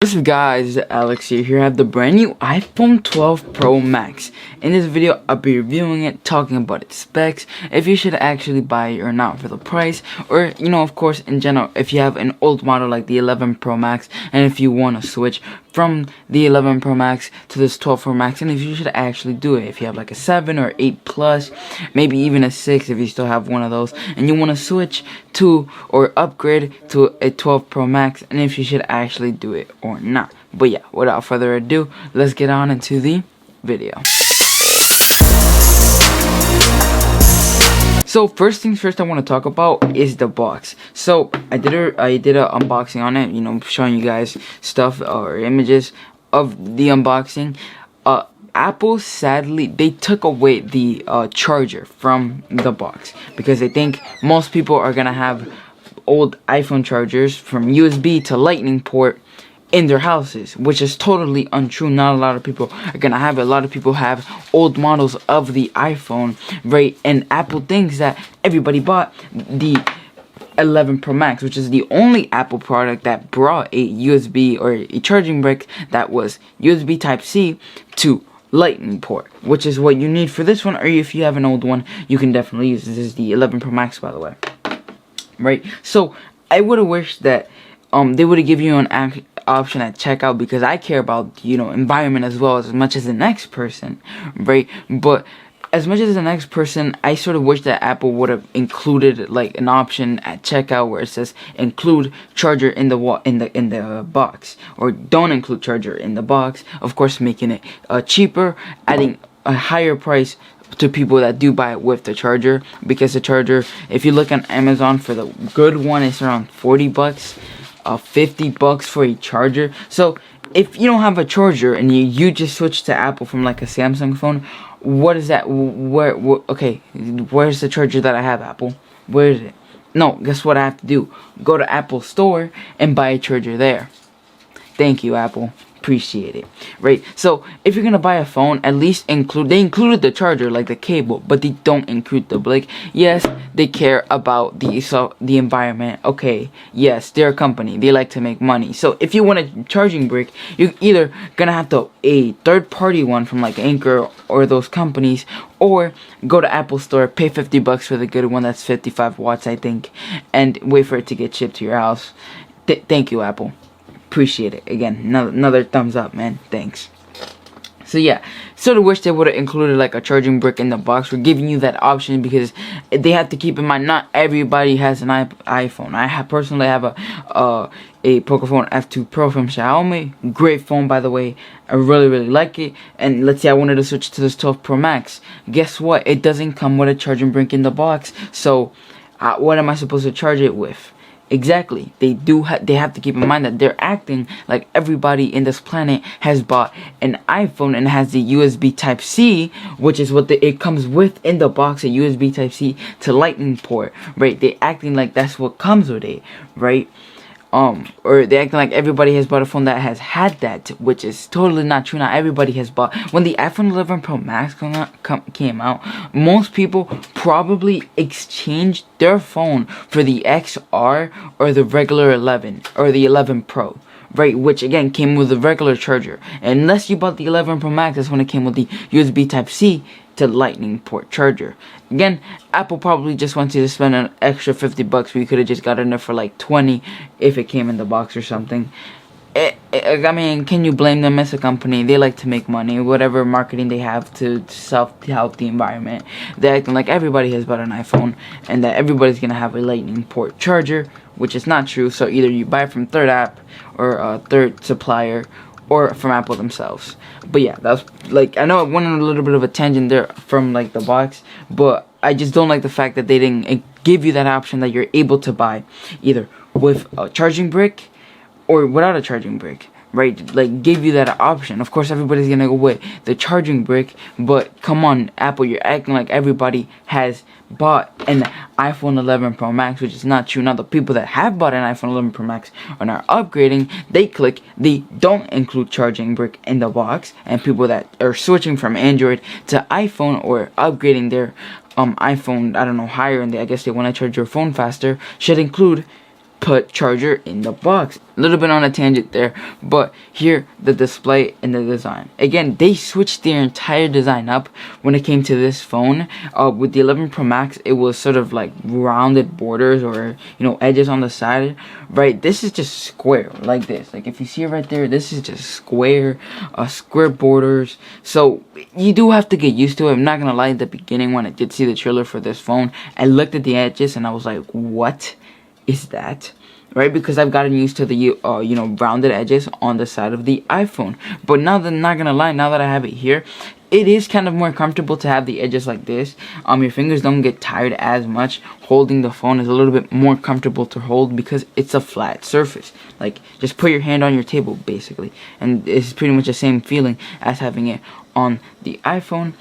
What's up guys, Alex here. I have the brand new iPhone 12 Pro Max. In this video, I'll be reviewing it, talking about its specs, if you should actually buy it or not for the price, or, of course, in general, if you have an old model like the 11 Pro Max, and if you want to switch from the 11 Pro Max to this 12 Pro Max, and if you should actually do it. If you have like a 7 or 8 Plus, maybe even a 6 if you still have one of those, and you want to switch to or upgrade to a 12 Pro Max, and if you should actually do it or not. But yeah, without further ado, let's get on into the video. So first things first, I want to talk about is the box. So I did a unboxing on it, showing you guys stuff or images of the unboxing. Apple, sadly, they took away the charger from the box because they think most people are gonna have old iPhone chargers from USB to Lightning port in their houses, which is totally untrue. Not a lot of people are gonna have it. A lot of people have old models of the iPhone, right? And Apple thinks that everybody bought the 11 Pro Max, which is the only Apple product that brought a USB or a charging brick that was USB Type-C to Lightning port, which is what you need for this one. Or if you have an old one, you can definitely use this. Is the 11 Pro Max, by the way, right? So I would have wished that they would have given you an option at checkout, because I care about environment as well as much as the next person, right? But as much as the next person, I sort of wish that Apple would have included like an option at checkout where it says include charger in the box, or don't include charger in the box. Of course, making it cheaper, adding a higher price to people that do buy it with the charger, because the charger, if you look on Amazon for the good one, it's around 40 bucks. 50 bucks for a charger. So if you don't have a charger and you just switch to Apple from like a Samsung phone, what is that? Okay, where's the charger that I have, Apple? Where is it? No, guess what I have to do? Go to Apple Store and buy a charger there. Thank you, Apple. Appreciate it, right? So if you're gonna buy a phone, at least they included the charger, like the cable, but they don't include the brick. Yes, they care about the environment. Okay, yes, they're a company, they like to make money. So if you want a charging brick, you're either gonna have to a third-party one from like Anchor or those companies, or go to Apple Store, pay 50 bucks for the good one that's 55 watts, I think, and wait for it to get shipped to your house. Thank you, Apple. Appreciate it. Again, another thumbs up, man. Thanks. So yeah, sort of wish they would have included like a charging brick in the box. We're giving you that option because they have to keep in mind not everybody has an iPhone. I personally have a Pocophone F2 Pro from Xiaomi. Great phone, by the way. I really like it. And let's say I wanted to switch to this 12 Pro Max. Guess what? It doesn't come with a charging brick in the box. So what am I supposed to charge it with? Exactly. They have to keep in mind that they're acting like everybody in this planet has bought an iPhone and has the USB Type-C, which is what it comes with in the box, a USB Type-C to Lightning port, right? They acting like that's what comes with it, right? Or they acting like everybody has bought a phone that has had that, which is totally not true. Not everybody has bought. When the iPhone 11 Pro Max came out, most people probably exchanged their phone for the XR or the regular 11 or the 11 Pro, right? Which again came with a regular charger. And unless you bought the 11 Pro Max, that's when it came with the USB Type-C to Lightning port charger. Again, Apple probably just wants you to spend an extra 50 bucks, but you could have just gotten it for like 20 if it came in the box or something. I mean, can you blame them as a company? They like to make money, whatever marketing they have to help the environment. They're acting like everybody has bought an iPhone and that everybody's gonna have a Lightning port charger, which is not true. So either you buy from third app or a third supplier, or from Apple themselves. But yeah, that's like, I know it went on a little bit of a tangent there from like the box, but I just don't like the fact that they didn't give you that option that you're able to buy either with a charging brick or without a charging brick, right? Like, give you that option. Of course, everybody's gonna go with the charging brick, but come on, Apple, you're acting like everybody has bought an iPhone 11 Pro Max, which is not true. Now, the people that have bought an iPhone 11 Pro Max and are upgrading, they click the don't include charging brick in the box, and people that are switching from Android to iPhone or upgrading their iPhone, I don't know, higher, and I guess they want to charge your phone faster, should include put charger in the box. A little bit on a tangent there, but here the display and the design. Again, they switched their entire design up when it came to this phone. With the 11 Pro Max, it was sort of like rounded borders, or edges on the side, right? This is just square like this. Like if you see it right there, this is just square borders. So you do have to get used to it. I'm not gonna lie, at the beginning when I did see the trailer for this phone, I looked at the edges and I was like, what is that? Right, because I've gotten used to the rounded edges on the side of the iPhone. But now that, not gonna lie, now that I have it here, it is kind of more comfortable to have the edges like this. Your fingers don't get tired as much. Holding the phone is a little bit more comfortable to hold because it's a flat surface. Like, just put your hand on your table basically, and it's pretty much the same feeling as having it on the iPhone.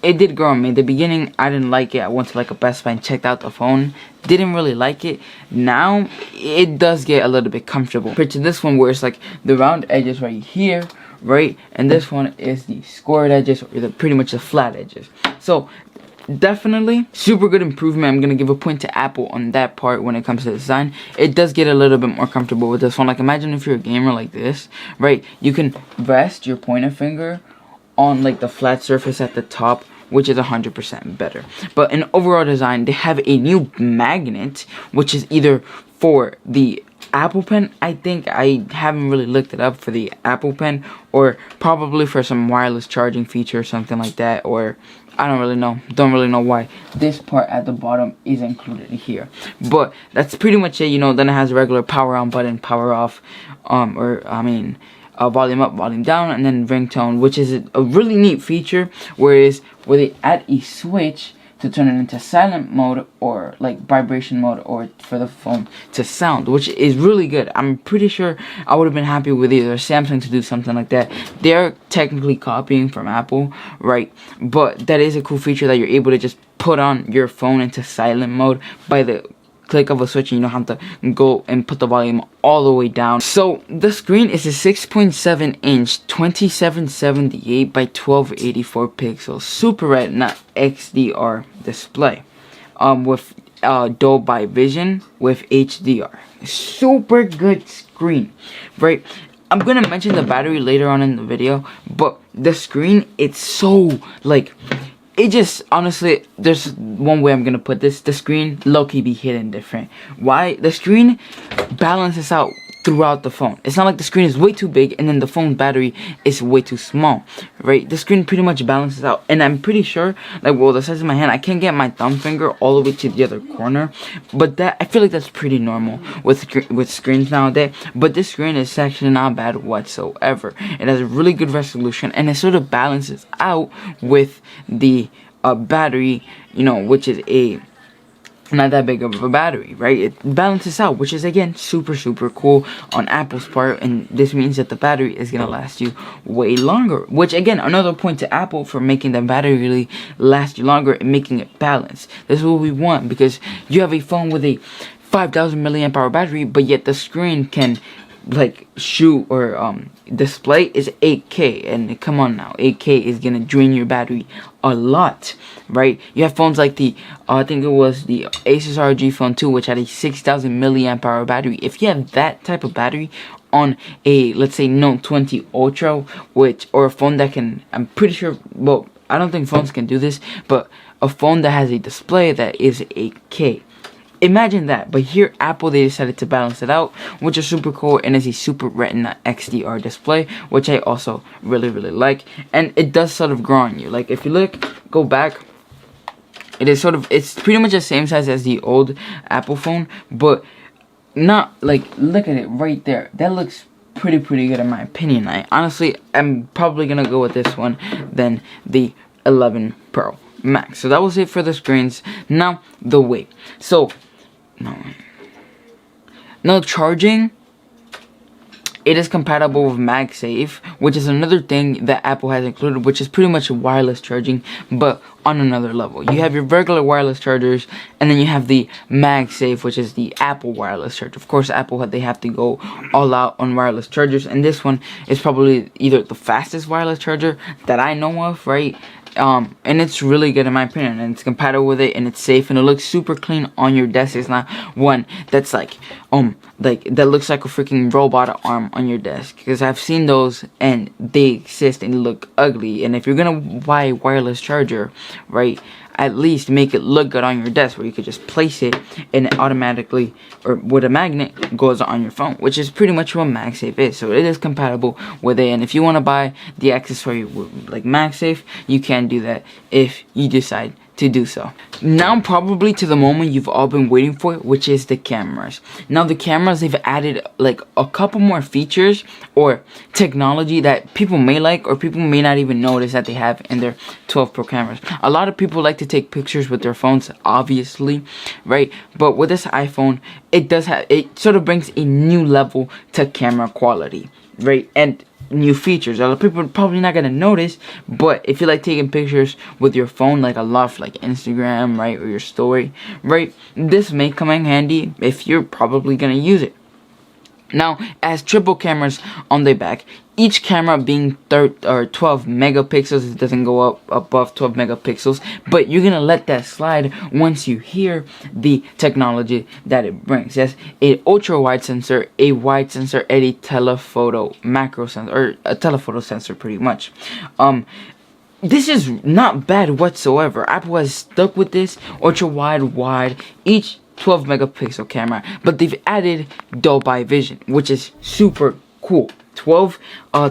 It did grow on me. In the beginning, I didn't like it. I went to like a Best Buy and checked out the phone. Didn't really like it. Now, it does get a little bit comfortable. Compared to this one where it's like the round edges right here, right? And this one is the squared edges, or pretty much the flat edges. So, definitely super good improvement. I'm gonna give a point to Apple on that part when it comes to design. It does get a little bit more comfortable with this one. Like, imagine if you're a gamer like this, right? You can rest your pointer finger on like the flat surface at the top, which is 100% better. But in overall design, they have a new magnet, which is either for the Apple Pen. I think I haven't really looked it up for the Apple Pen, or probably for some wireless charging feature or something like that, or I don't really know. Don't really know why this part at the bottom is included here. But that's pretty much it. Then it has a regular power on button, power off, volume up, volume down, and then ringtone, which is a really neat feature. Where they add a switch to turn it into silent mode, or like vibration mode, or for the phone to sound, which is really good. I'm pretty sure I would have been happy with either Samsung to do something like that. They're technically copying from Apple, right? But that is a cool feature that you're able to just put on your phone into silent mode by the click of a switch, and you don't have to go and put the volume all the way down. So the screen is a 6.7 inch 2778 by 1284 pixels Super Retina XDR display, with Dolby Vision with HDR. Super good screen, right? I'm gonna mention the battery later on in the video, but the screen, it's so like, it just, honestly, there's one way I'm gonna put this. The screen low-key be hidden different. Why? The screen balances out throughout the phone. It's not like the screen is way too big and then the phone battery is way too small, right? The screen pretty much balances out. And I'm pretty sure, like, well, the size of my hand, I can't get my thumb finger all the way to the other corner. But that, I feel like that's pretty normal with screens nowadays. But this screen is actually not bad whatsoever. It has a really good resolution, and it sort of balances out with the battery, which is not that big of a battery, right? It balances out, which is again super cool on Apple's part, and this means that the battery is gonna last you way longer, which again, another point to Apple for making the battery really last you longer and making it balanced. This is what we want, because you have a phone with a 5,000 milliamp hour battery, but yet the screen can like shoot or display is 8K, and come on now, 8K is gonna drain your battery a lot, right? You have phones like the I think it was the Asus ROG Phone 2, which had a 6,000 milliamp hour battery. If you have that type of battery on a, let's say, Note 20 Ultra, or a phone that can, I'm pretty sure, well, I don't think phones can do this, but a phone that has a display that is 8K. Imagine that. But here, Apple, they decided to balance it out, which is super cool, and is a Super Retina XDR display, which I also really like. And it does sort of grow on you. Like, if you go back, it's pretty much the same size as the old Apple phone, but not like, look at it right there. That looks pretty good in my opinion. I'm probably gonna go with this one than the 11 Pro Max. So that was it for the screens. Now the weight. So no charging. It is compatible with MagSafe, which is another thing that Apple has included, which is pretty much wireless charging, but on another level. You have your regular wireless chargers, and then you have the MagSafe, which is the Apple wireless charger. Of course, Apple, they have to go all out on wireless chargers, and this one is probably either the fastest wireless charger that I know of, right? and it's really good in my opinion, and it's compatible with it, and it's safe, and it looks super clean on your desk. It's not one that's like that looks like a freaking robot arm on your desk, because I've seen those and they exist and look ugly. And if you're gonna buy a wireless charger, right, at least make it look good on your desk, where you could just place it and it automatically, or with a magnet, goes on your phone, which is pretty much what MagSafe is. So it is compatible with it, and if you want to buy the accessory like MagSafe, you can do that if you decide to do so. Now probably to the moment you've all been waiting for, which is the cameras. Now the cameras, they've added like a couple more features or technology that people may like, or people may not even notice that they have in their 12 Pro cameras. A lot of people like to take pictures with their phones, obviously, right? But with this iPhone, it sort of brings a new level to camera quality, right? And new features. A lot of people are probably not gonna notice, but if you like taking pictures with your phone, like a lot for like Instagram, right, or your story, right, this may come in handy if you're probably gonna use it. Now, as triple cameras on the back, each camera being 12 megapixels, it doesn't go up above 12 megapixels, but you're gonna let that slide once you hear the technology that it brings. Yes, a ultra wide sensor, a wide sensor, and a telephoto macro sensor, or a telephoto sensor, pretty much. This is not bad whatsoever. Apple has stuck with this ultra wide, each 12 megapixel camera, but they've added Dolby Vision, which is super cool. 12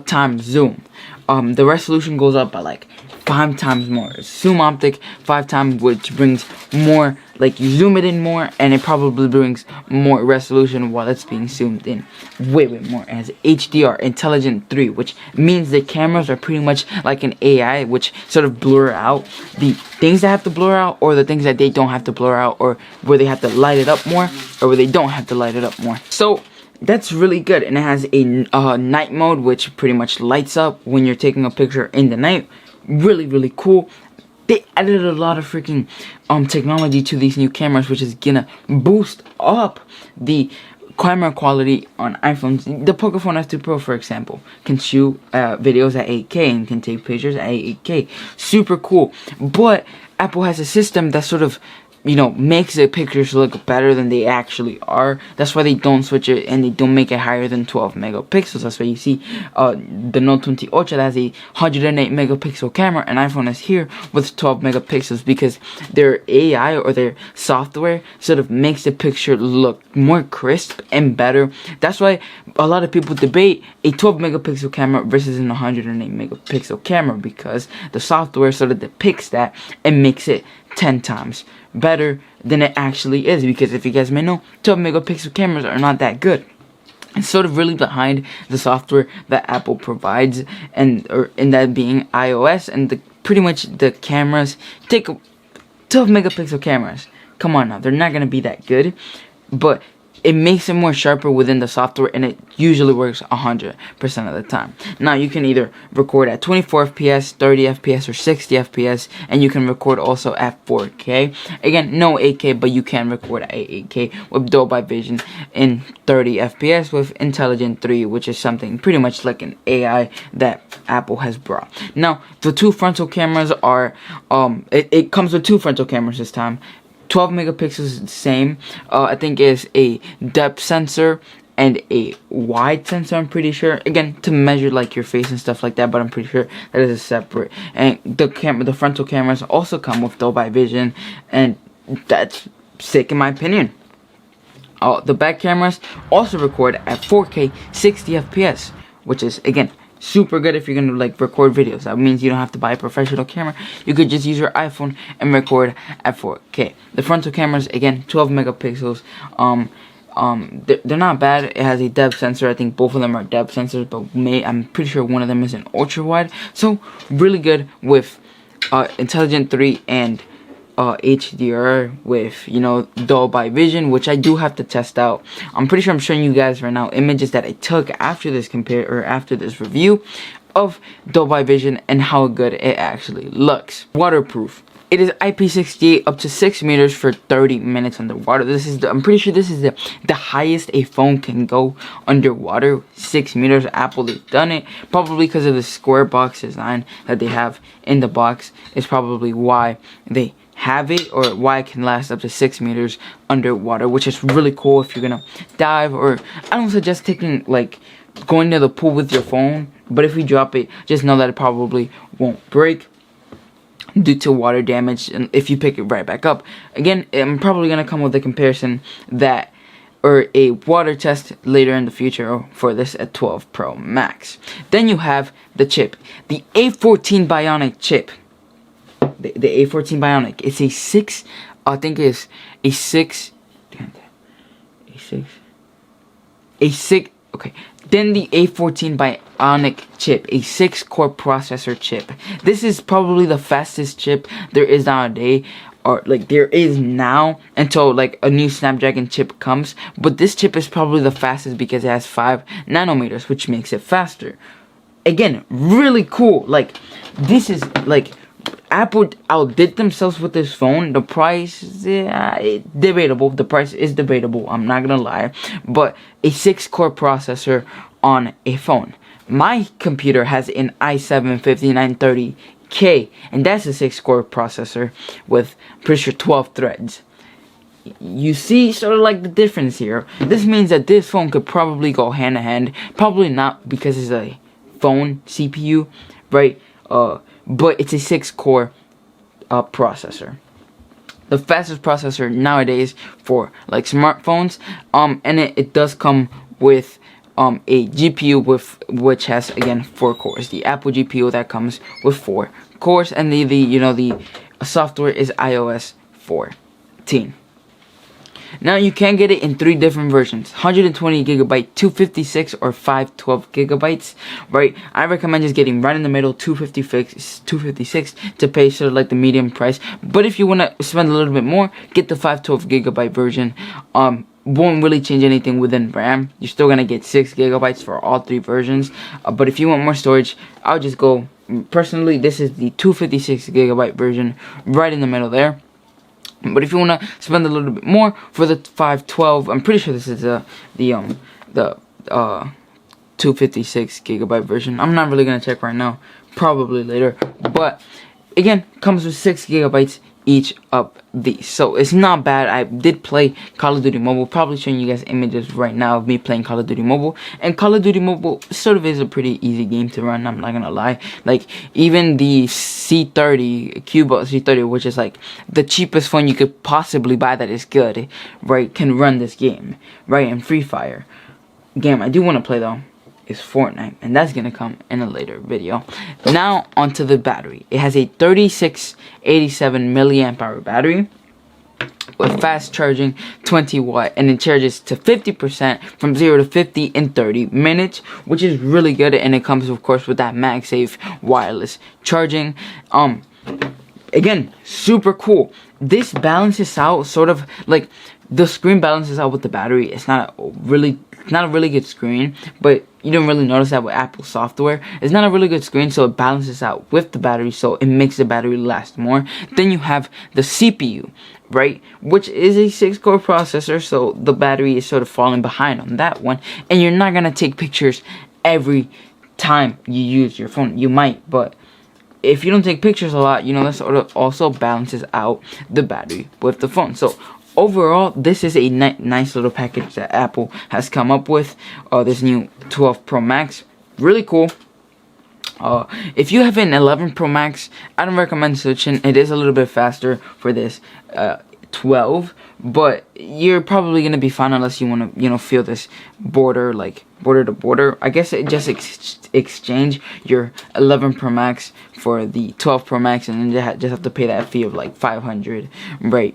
times zoom. The resolution goes up by like 5 times more. Zoom optic 5 times, which brings more, like you zoom it in more, and it probably brings more resolution while it's being zoomed in way more. It has HDR, Intelligent 3, which means the cameras are pretty much like an AI, which sort of blur out the things that have to blur out, or the things that they don't have to blur out, or where they have to light it up more, or where they don't have to light it up more. So that's really good. And it has a night mode, which pretty much lights up when you're taking a picture in the night. Really cool. They added a lot of freaking technology to these new cameras, which is gonna boost up the camera quality on iPhones. The Pocophone F2 Pro, for example, can shoot videos at 8K and can take pictures at 8K. Super cool. But Apple has a system that sort of, you know, makes the pictures look better than they actually are. That's why they don't switch it, and they don't make it higher than 12 megapixels. That's why you see the Note 20 Ultra that has a 108 megapixel camera, and iPhone is here with 12 megapixels, because their AI or their software sort of makes the picture look more crisp and better. That's why a lot of people debate a 12 megapixel camera versus an 108 megapixel camera, because the software sort of depicts that and makes it 10 times better than it actually is. Because if you guys may know, 12 megapixel cameras are not that good. It's sort of really behind the software that Apple provides, and or in that being iOS, and pretty much the cameras. Take 12 megapixel cameras, come on now, they're not gonna be that good, but it makes it more sharper within the software, and it usually works 100% of the time. Now, you can either record at 24 FPS, 30 FPS, or 60 FPS, and you can record also at 4K. Again, no 8K, but you can record at 8K with Dolby Vision in 30 FPS with Intelligent 3, which is something pretty much like an AI that Apple has brought. Now, the two frontal cameras are, it comes with two frontal cameras this time. 12 megapixels is the same. I think is a depth sensor and a wide sensor, I'm pretty sure. Again, to measure like your face and stuff like that, but I'm pretty sure that is a separate. And the frontal cameras also come with Dolby Vision, and that's sick in my opinion. The back cameras also record at 4K 60 FPS, which is, again, super good if you're gonna like record videos. That means you don't have to buy a professional camera. You could just use your iPhone and record at 4K. The frontal cameras, again, 12 megapixels. They're not bad. It has a depth sensor. I think both of them are depth sensors, but I'm pretty sure one of them is an ultra wide. So really good with Intelligent 3 and HDR with, you know, Dolby Vision, which I do have to test out. I'm pretty sure I'm showing you guys right now images that I took after this after this review of Dolby Vision and how good it actually looks. Waterproof. It is IP68 up to 6 meters for 30 minutes underwater. This is I'm pretty sure this is the highest a phone can go underwater. 6 meters. Apple, they've done it probably because of the square box design that they have in the box. Is probably why they have it, or why it can last up to 6 meters underwater, which is really cool if you're gonna dive. Or I don't suggest going to the pool with your phone, but if you drop it, just know that it probably won't break due to water damage, and if you pick it right back up. Again, I'm probably gonna come with a comparison or a water test later in the future for this at 12 Pro Max. Then you have the chip, the A14 Bionic chip. The A14 Bionic. It's a 6. I think it's a 6. Okay. Then the A14 Bionic chip, a 6-core processor chip. This is probably the fastest chip there is nowadays, or there is now, until a new Snapdragon chip comes. But this chip is probably the fastest because it has 5 nanometers, which makes it faster. Again, really cool. This is Apple outdid themselves with this phone. The price, debatable. The price is debatable. I'm not gonna lie. But a 6-core processor on a phone. My computer has an i7-5930K, and that's a 6-core processor with, pretty sure, 12 threads. You see sort of the difference here. This means that this phone could probably go hand in hand. Probably not because it's a phone CPU, right? But it's a 6-core processor. The fastest processor nowadays for smartphones. And it does come with a GPU which has, again, 4 cores. The Apple GPU that comes with 4 cores, and the software is iOS 14. Now you can get it in 3 different versions: 120 gigabyte, 256, or 512 gigabytes. Right? I recommend just getting right in the middle, 256 to pay sort of the medium price. But if you want to spend a little bit more, get the 512 gigabyte version. Won't really change anything within RAM. You're still gonna get 6 gigabytes for all 3 versions. But if you want more storage, I'll just go. Personally, this is the 256 gigabyte version, right in the middle there. But if you want to spend a little bit more for the 512, I'm pretty sure this is the 256 gigabyte version. I'm not really gonna check right now, probably later. But again, comes with 6 gigabytes each of these, so it's not bad. I did play Call of Duty Mobile, probably showing you guys images right now of me playing Call of Duty Mobile, and Call of Duty Mobile sort of is a pretty easy game to run. I'm not gonna lie. Even the C30 Cuba C30, which is the cheapest phone you could possibly buy that is good, right, can run this game, right? And Free Fire game I do want to play though is Fortnite, and that's gonna come in a later video. Now onto the battery. It has a 3687 milliamp hour battery with fast charging, 20 watt, and it charges to 50% from 0 to 50 in 30 minutes, which is really good. And it comes, of course, with that MagSafe wireless charging. Again, super cool. This balances out sort of the screen balances out with the battery. It's not a really good screen, but you don't really notice that with Apple software. It's not a really good screen, so it balances out with the battery, so it makes the battery last more. Then you have the CPU, right, which is a 6-core processor, so the battery is sort of falling behind on that one. And you're not gonna take pictures every time you use your phone. You might, but if you don't take pictures a lot, that sort of also balances out the battery with the phone. So overall, this is a nice little package that Apple has come up with. This new 12 Pro Max, really cool. If you have an 11 Pro Max, I don't recommend switching. It is a little bit faster for this 12, but you're probably gonna be fine unless you want to, feel this border to border. I guess it just exchange your 11 Pro Max for the 12 Pro Max, and then just have to pay that fee of $500, right?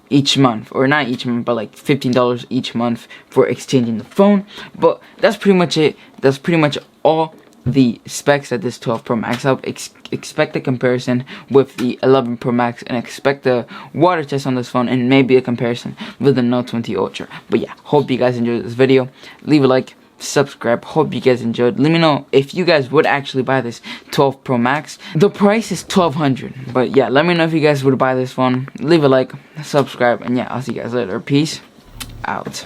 Each month, or not each month, but $15 each month for exchanging the phone. But that's pretty much it. That's pretty much all the specs that this 12 Pro Max have. Expect a comparison with the 11 Pro Max, and expect a water test on this phone, and maybe a comparison with the Note 20 Ultra. But yeah, hope you guys enjoyed this video. Leave a like, subscribe. Hope you guys enjoyed. Let me know if you guys would actually buy this 12 Pro Max. The price is $1,200, but yeah, let me know if you guys would buy this phone. Leave a like, subscribe, and yeah, I'll see you guys later. Peace out.